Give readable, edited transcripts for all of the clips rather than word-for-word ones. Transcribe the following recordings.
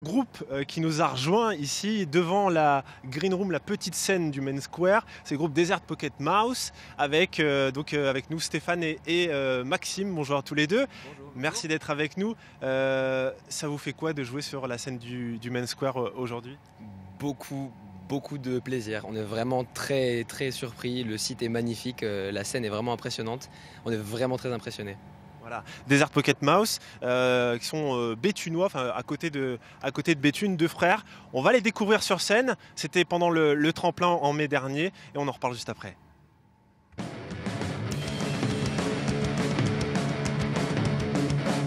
Groupe qui nous a rejoint ici devant la Green Room, la petite scène du Main Square. C'est le groupe Desert Pocket Mouse avec, avec nous Stéphane et Maxime. Bonjour à tous les deux. Bonjour. Merci d'être avec nous. Ça vous fait quoi de jouer sur la scène du Main Square aujourd'hui? Beaucoup de plaisir. On est vraiment très surpris. Le site est magnifique, la scène est vraiment impressionnante. On est vraiment très impressionnés. Voilà, Desert Pocket Mouse, qui sont béthunois, enfin à côté de Béthune, deux frères. On va les découvrir sur scène. C'était pendant le tremplin en mai dernier et on en reparle juste après.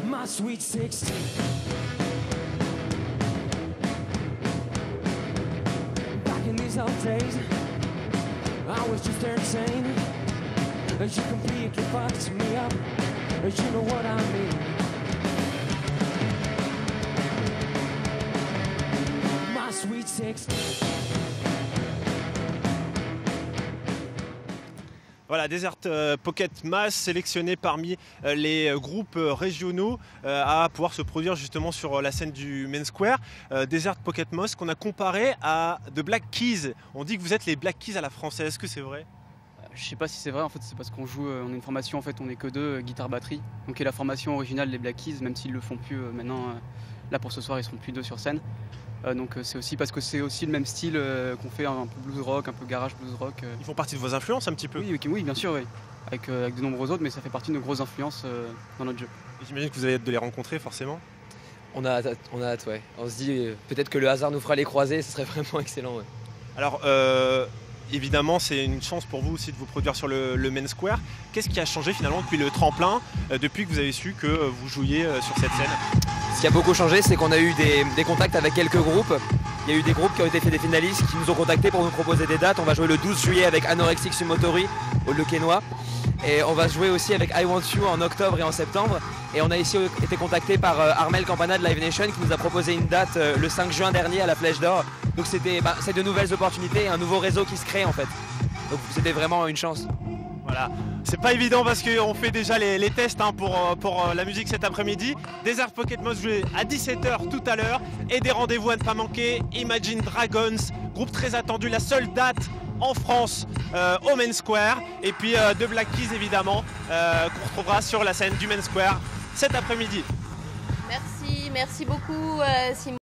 My sweet 16. Back in these old days, I was just insane. As you completely fucked me up, as you know what I mean. My sweet 16. Voilà, Desert Pocket Mouse sélectionné parmi les groupes régionaux à pouvoir se produire justement sur la scène du Main Square. Desert Pocket Mouse qu'on a comparé à The Black Keys. On dit que vous êtes les Black Keys à la française, est-ce que c'est vrai? Je sais pas si c'est vrai, en fait c'est parce qu'on joue, on a une formation, en fait on est que deux, guitare-batterie, donc qui est la formation originale des Black Keys, même s'ils le font plus maintenant, là pour ce soir ils seront plus deux sur scène. Donc c'est aussi parce que c'est aussi le même style qu'on fait un peu blues rock, un peu garage blues rock. Ils font partie de vos influences un petit peu? Oui, oui bien sûr, oui. Avec de nombreux autres, mais ça fait partie de nos grosses influences dans notre jeu. J'imagine que vous avez hâte de les rencontrer forcément. On a hâte, ouais. On se dit peut-être que le hasard nous fera les croiser, ce serait vraiment excellent. Ouais. Alors évidemment c'est une chance pour vous aussi de vous produire sur le Main Square. Qu'est-ce qui a changé finalement depuis le tremplin, depuis que vous avez su que vous jouiez sur cette scène? Ce qui a beaucoup changé, c'est qu'on a eu des contacts avec quelques groupes. Il y a eu des groupes qui ont été fait des finalistes qui nous ont contactés pour nous proposer des dates. On va jouer le 12 juillet avec Anorexic Sumotori au Le Quesnoy. Et on va jouer aussi avec I Want You en octobre et en septembre. Et on a ici été contacté par Armel Campana de Live Nation qui nous a proposé une date le 5 juin dernier à la Flèche d'Or. Donc c'est de nouvelles opportunités et un nouveau réseau qui se crée en fait. Donc c'était vraiment une chance. Voilà, c'est pas évident parce qu'on fait déjà les tests pour la musique cet après-midi. Desert Pocket Mouse joué à 17h tout à l'heure et des rendez-vous à ne pas manquer. Imagine Dragons, groupe très attendu, la seule date en France au Main Square. Et puis The Black Keys évidemment, qu'on retrouvera sur la scène du Main Square cet après-midi. Merci beaucoup Simon.